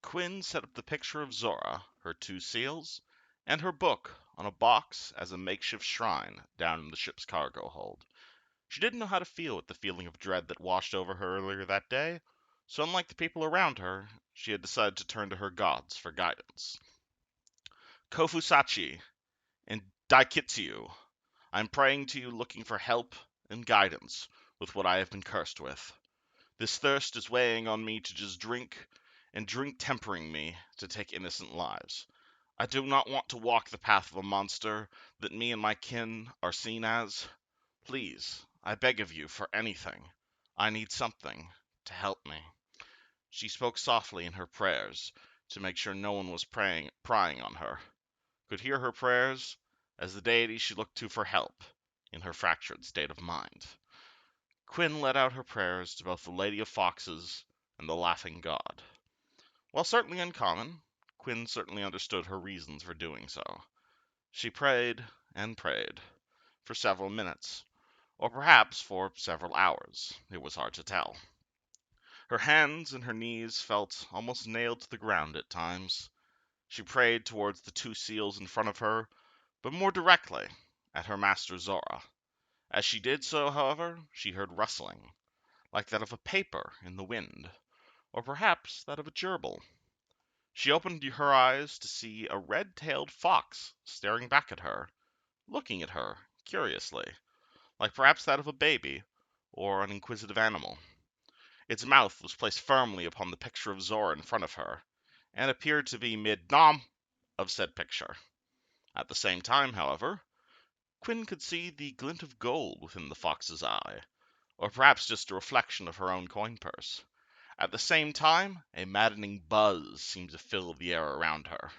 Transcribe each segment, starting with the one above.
Quin set up the picture of Zora, her two seals, and her book on a box as a makeshift shrine down in the ship's cargo hold. She didn't know how to feel with the feeling of dread that washed over her earlier that day, so unlike the people around her, she had decided to turn to her gods for guidance. Kofusachi and Daikitsu, I'm praying to you looking for help and guidance with what I have been cursed with. This thirst is weighing on me to just drink, and drink tempering me to take innocent lives. I do not want to walk the path of a monster that me and my kin are seen as. Please, I beg of you for anything. I need something to help me. She spoke softly in her prayers to make sure no one was prying on her. Could hear her prayers as the deity she looked to for help in her fractured state of mind. Quin let out her prayers to both the Lady of Foxes and the Laughing God. While certainly uncommon, Quin certainly understood her reasons for doing so. She prayed and prayed for several minutes, or perhaps for several hours. It was hard to tell. Her hands and her knees felt almost nailed to the ground at times. She prayed towards the two seals in front of her, but more directly at her master Zora. As she did so, however, she heard rustling, like that of a paper in the wind, or perhaps that of a gerbil. She opened her eyes to see a red-tailed fox staring back at her, looking at her curiously, like perhaps that of a baby or an inquisitive animal. Its mouth was placed firmly upon the picture of Zora in front of her, and appeared to be mid-nom of said picture. At the same time, however, Quin could see the glint of gold within the fox's eye, or perhaps just a reflection of her own coin purse. At the same time, a maddening buzz seemed to fill the air around her,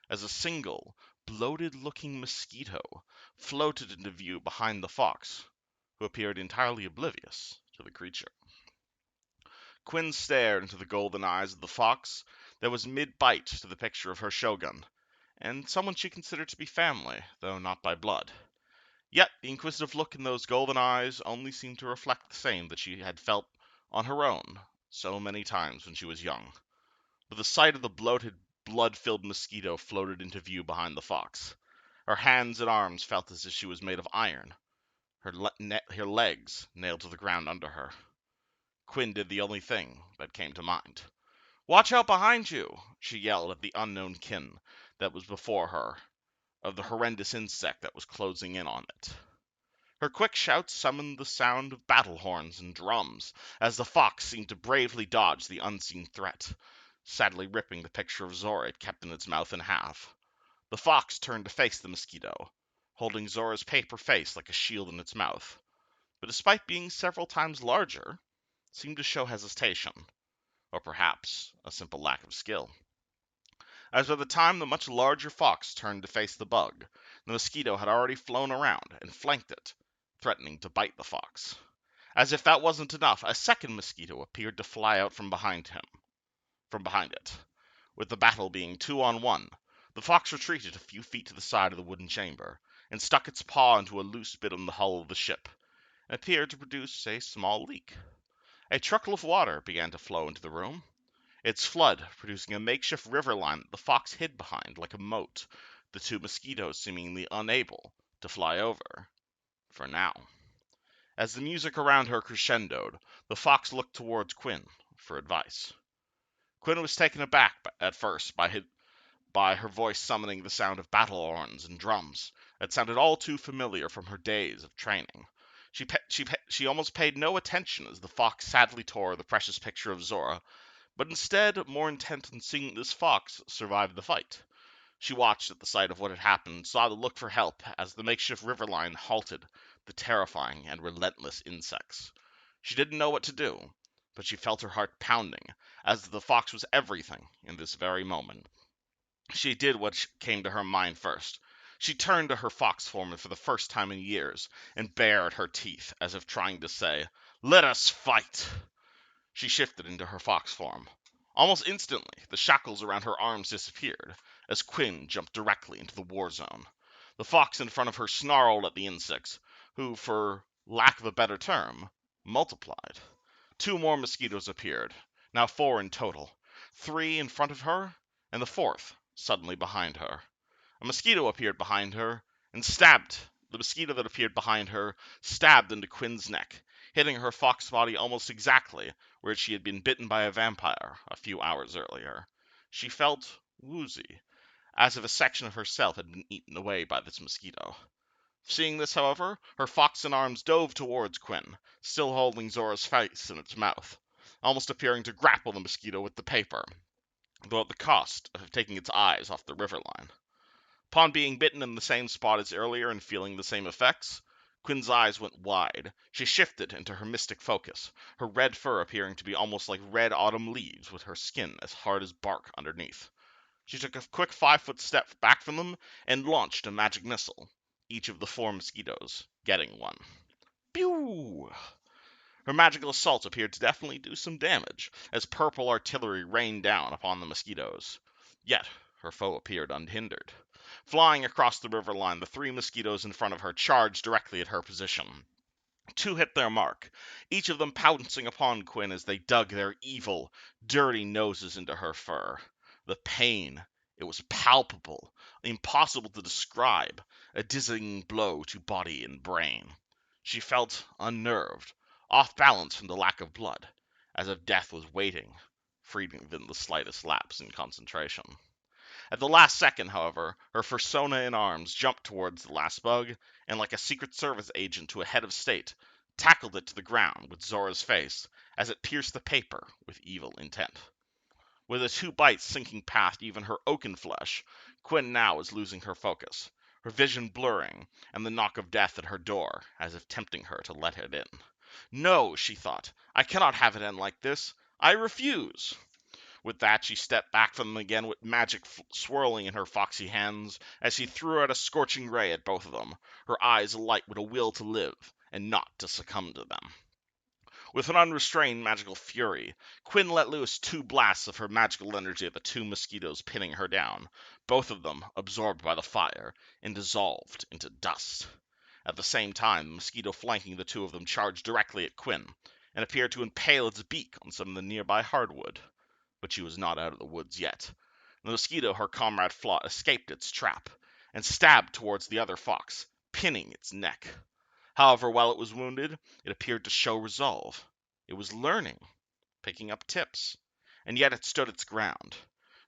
as a single, bloated-looking mosquito floated into view behind the fox, who appeared entirely oblivious to the creature. Quin stared into the golden eyes of the fox that was mid-bite to the picture of her shogun, and someone she considered to be family, though not by blood. Yet the inquisitive look in those golden eyes only seemed to reflect the same that she had felt on her own so many times when she was young. But the sight of the bloated, blood-filled mosquito floated into view behind the fox. Her hands and arms felt as if she was made of iron, her legs nailed to the ground under her. Quin did the only thing that came to mind. "Watch out behind you!" she yelled at the unknown kin that was before her, of the horrendous insect that was closing in on it. Her quick shouts summoned the sound of battle horns and drums, as the fox seemed to bravely dodge the unseen threat, sadly ripping the picture of Zora it kept in its mouth in half. The fox turned to face the mosquito, holding Zora's paper face like a shield in its mouth, but despite being several times larger, seemed to show hesitation, or perhaps a simple lack of skill. As by the time the much larger fox turned to face the bug, the mosquito had already flown around and flanked it, threatening to bite the fox. As if that wasn't enough, a second mosquito appeared to fly out from behind it. With the battle being 2-on-1, the fox retreated a few feet to the side of the wooden chamber, and stuck its paw into a loose bit on the hull of the ship, and appeared to produce a small leak. A trickle of water began to flow into the room, its flood producing a makeshift river line that the fox hid behind like a moat, the two mosquitoes seemingly unable to fly over. For now. As the music around her crescendoed, the fox looked towards Quin for advice. Quin was taken aback at first by her voice summoning the sound of battle horns and drums that sounded all too familiar from her days of training. She almost paid no attention as the fox sadly tore the precious picture of Zora, but instead, more intent on seeing this fox survive the fight. She watched at the sight of what had happened and saw the look for help as the makeshift river line halted the terrifying and relentless insects. She didn't know what to do, but she felt her heart pounding, as the fox was everything in this very moment. She did what came to her mind first. She turned to her fox form for the first time in years, and bared her teeth, as if trying to say, "Let us fight!" She shifted into her fox form. Almost instantly, the shackles around her arms disappeared, as Quin jumped directly into the war zone. The fox in front of her snarled at the insects, who, for lack of a better term, multiplied. 2 more mosquitoes appeared, now 4 in total. 3 in front of her, and the 4th suddenly behind her. A mosquito appeared behind her and stabbed. The mosquito that appeared behind her stabbed into Quin's neck, hitting her fox body almost exactly where she had been bitten by a vampire a few hours earlier. She felt woozy, as if a section of herself had been eaten away by this mosquito. Seeing this, however, her foxen arms dove towards Quin, still holding Zora's face in its mouth, almost appearing to grapple the mosquito with the paper, though at the cost of taking its eyes off the river line. Upon being bitten in the same spot as earlier and feeling the same effects, Quin's eyes went wide. She shifted into her mystic focus, her red fur appearing to be almost like red autumn leaves with her skin as hard as bark underneath. She took a quick 5-foot step back from them and launched a magic missile, each of the 4 mosquitoes getting one. Pew! Her magical assault appeared to definitely do some damage, as purple artillery rained down upon the mosquitoes. Yet her foe appeared unhindered. Flying across the river line, the 3 mosquitoes in front of her charged directly at her position. 2 hit their mark, each of them pouncing upon Quin as they dug their evil, dirty noses into her fur. The pain, it was palpable, impossible to describe, a dizzying blow to body and brain. She felt unnerved, off balance from the lack of blood, as if death was waiting, for even the slightest lapse in concentration. At the last second, however, her persona in arms jumped towards the last bug, and like a Secret Service agent to a head of state, tackled it to the ground with Zora's face as it pierced the paper with evil intent. With the 2 bites sinking past even her oaken flesh, Quin now was losing her focus, her vision blurring, and the knock of death at her door, as if tempting her to let it in. No, she thought, I cannot have it end like this. I refuse. With that, she stepped back from them again with magic swirling in her foxy hands as she threw out a scorching ray at both of them, her eyes alight with a will to live and not to succumb to them. With an unrestrained magical fury, Quin let loose 2 blasts of her magical energy at the 2 mosquitoes pinning her down, both of them absorbed by the fire and dissolved into dust. At the same time, the mosquito flanking the 2 of them charged directly at Quin and appeared to impale its beak on some of the nearby hardwood. But she was not out of the woods yet. The mosquito her comrade fought escaped its trap, and stabbed towards the other fox, pinning its neck. However, while it was wounded, it appeared to show resolve. It was learning, picking up tips, and yet it stood its ground.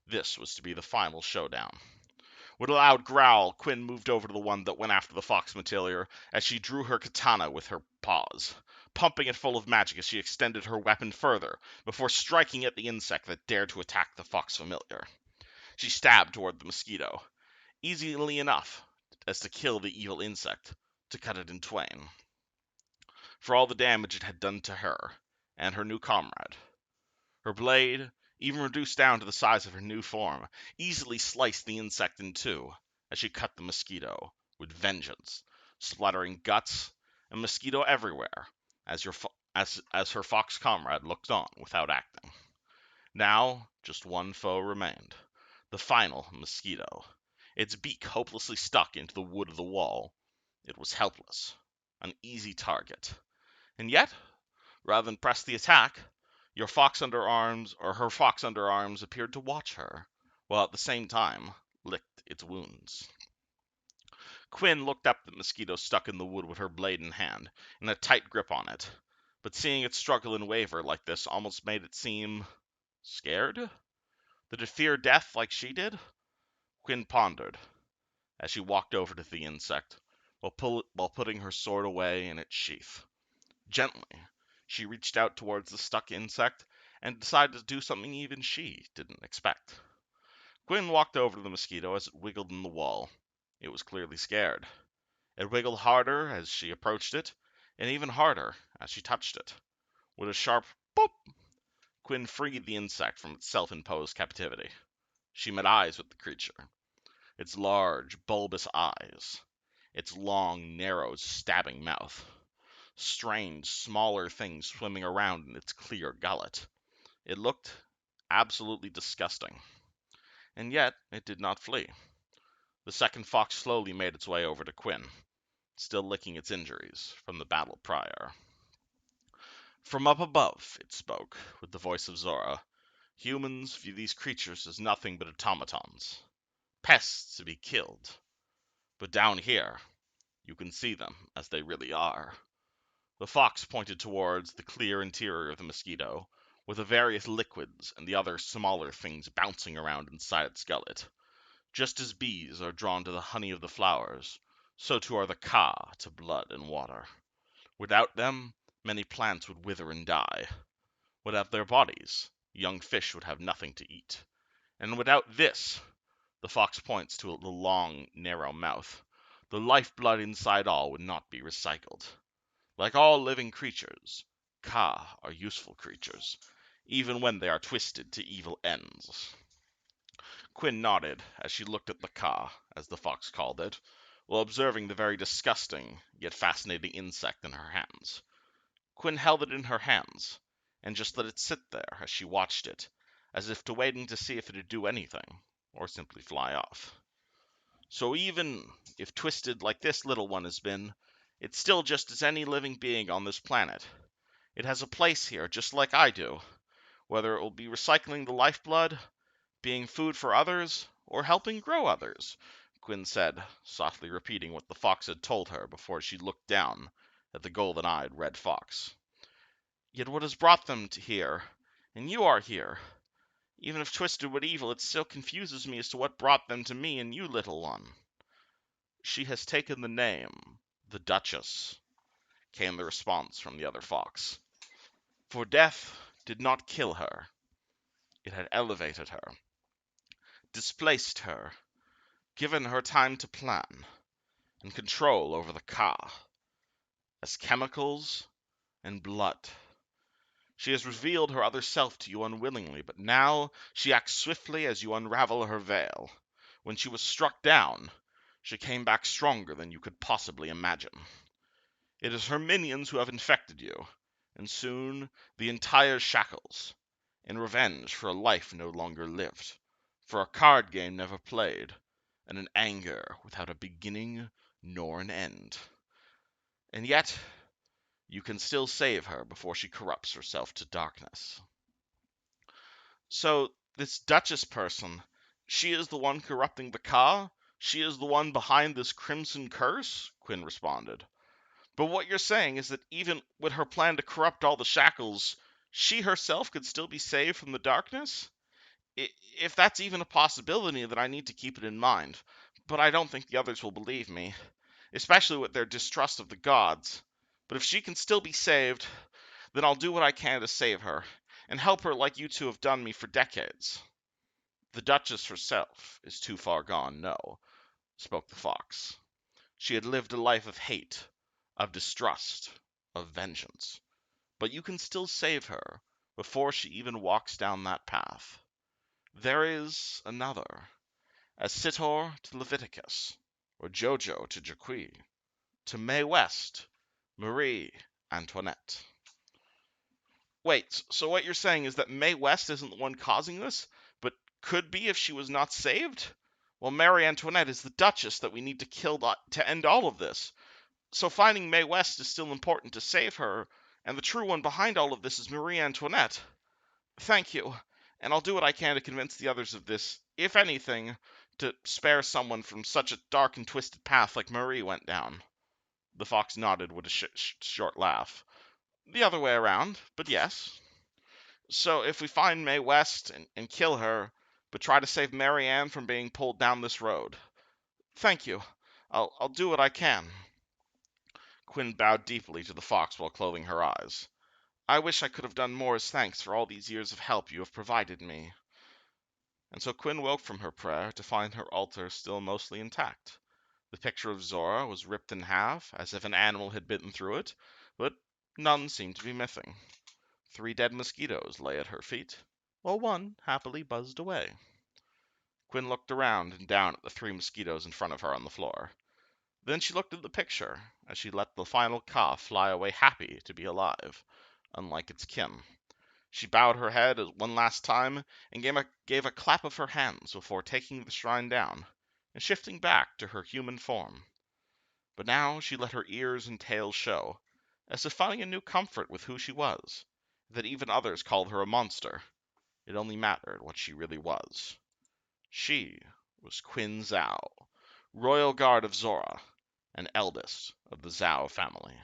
This was to be the final showdown. With a loud growl, Quin moved over to the one that went after the fox material as she drew her katana with her paws, pumping it full of magic as she extended her weapon further before striking at the insect that dared to attack the fox familiar. She stabbed toward the mosquito, easily enough as to kill the evil insect, to cut it in twain. For all the damage it had done to her and her new comrade, her blade, even reduced down to the size of her new form, easily sliced the insect in 2 as she cut the mosquito with vengeance, splattering guts and mosquito everywhere as her fox comrade looked on without acting. Now just one foe remained, the final mosquito, its beak hopelessly stuck into the wood of the wall. It was helpless, an easy target. And yet, rather than press the attack, her fox under arms appeared to watch her, while at the same time licked its wounds. Quin looked up at the mosquito stuck in the wood with her blade in hand, in a tight grip on it, but seeing it struggle and waver like this almost made it seem scared? Did it fear death like she did? Quin pondered as she walked over to the insect, while putting her sword away in its sheath. Gently, she reached out towards the stuck insect and decided to do something even she didn't expect. Quin walked over to the mosquito as it wiggled in the wall. It was clearly scared. It wiggled harder as she approached it, and even harder as she touched it. With a sharp boop, Quin freed the insect from its self-imposed captivity. She met eyes with the creature. Its large, bulbous eyes. Its long, narrow, stabbing mouth. Strange, smaller things swimming around in its clear gullet. It looked absolutely disgusting. And yet, it did not flee. The second fox slowly made its way over to Quin, still licking its injuries from the battle prior. From up above, it spoke, with the voice of Zora. Humans view these creatures as nothing but automatons, pests to be killed. But down here, you can see them as they really are. The fox pointed towards the clear interior of the mosquito, with the various liquids and the other smaller things bouncing around inside its gullet. Just as bees are drawn to the honey of the flowers, so too are the ka to blood and water. Without them, many plants would wither and die. Without their bodies, young fish would have nothing to eat. And without this, the fox points to the long, narrow mouth, the lifeblood inside all would not be recycled. Like all living creatures, ka are useful creatures, even when they are twisted to evil ends. Quin nodded as she looked at the ka, as the fox called it, while observing the very disgusting yet fascinating insect in her hands. Quin held it in her hands, and just let it sit there as she watched it, as if waiting to see if it would do anything, or simply fly off. So even if twisted like this little one has been, it's still just as any living being on this planet. It has a place here, just like I do, whether it will be recycling the lifeblood, being food for others, or helping grow others, Quin said, softly repeating what the fox had told her before she looked down at the golden-eyed red fox. Yet what has brought them to here, and you are here? Even if twisted with evil, it still confuses me as to what brought them to me and you, little one. She has taken the name, the Duchess, came the response from the other fox. For death did not kill her. It had elevated her, displaced her, given her time to plan, and control over the ka, as chemicals and blood. She has revealed her other self to you unwillingly, but now she acts swiftly as you unravel her veil. When she was struck down, she came back stronger than you could possibly imagine. It is her minions who have infected you, and soon the entire shackles, in revenge for a life no longer lived, for a card game never played, and an anger without a beginning nor an end. And yet, you can still save her before she corrupts herself to darkness. So, this Duchess person, she is the one corrupting the Ka? She is the one behind this crimson curse? Quin responded. But what you're saying is that even with her plan to corrupt all the shackles, she herself could still be saved from the darkness? If that's even a possibility, then I need to keep it in mind. But I don't think the others will believe me, especially with their distrust of the gods. But if she can still be saved, then I'll do what I can to save her, and help her like you two have done me for decades. The Duchess herself is too far gone, no, spoke the fox. She had lived a life of hate, of distrust, of vengeance. But you can still save her before she even walks down that path. There is another, as Sitor to Leviticus, or Jojo to Jaqui, to Mae West, Marie Antoinette. Wait, so what you're saying is that Mae West isn't the one causing this, but could be if she was not saved? Well, Marie Antoinette is the Duchess that we need to kill to end all of this. So finding Mae West is still important to save her, and the true one behind all of this is Marie Antoinette. Thank you, and I'll do what I can to convince the others of this, if anything, to spare someone from such a dark and twisted path like Marie went down. The fox nodded with a short laugh. The other way around, but yes. So if we find Mae West and kill her, but try to save Mary Ann from being pulled down this road. Thank you. I'll do what I can. Quin bowed deeply to the fox while closing her eyes. I wish I could have done more as thanks for all these years of help you have provided me. And so Quin woke from her prayer to find her altar still mostly intact. The picture of Zora was ripped in half, as if an animal had bitten through it, but none seemed to be missing. 3 dead mosquitoes lay at her feet, while one happily buzzed away. Quin looked around and down at the 3 mosquitoes in front of her on the floor. Then she looked at the picture, as she let the final ka fly away happy to be alive, unlike its kin. She bowed her head one last time and gave a clap of her hands before taking the shrine down and shifting back to her human form. But now she let her ears and tail show, as if finding a new comfort with who she was, that even others called her a monster, It only mattered what she really was. She was Quin Zhao, royal guard of Zora, and eldest of the Zhao family.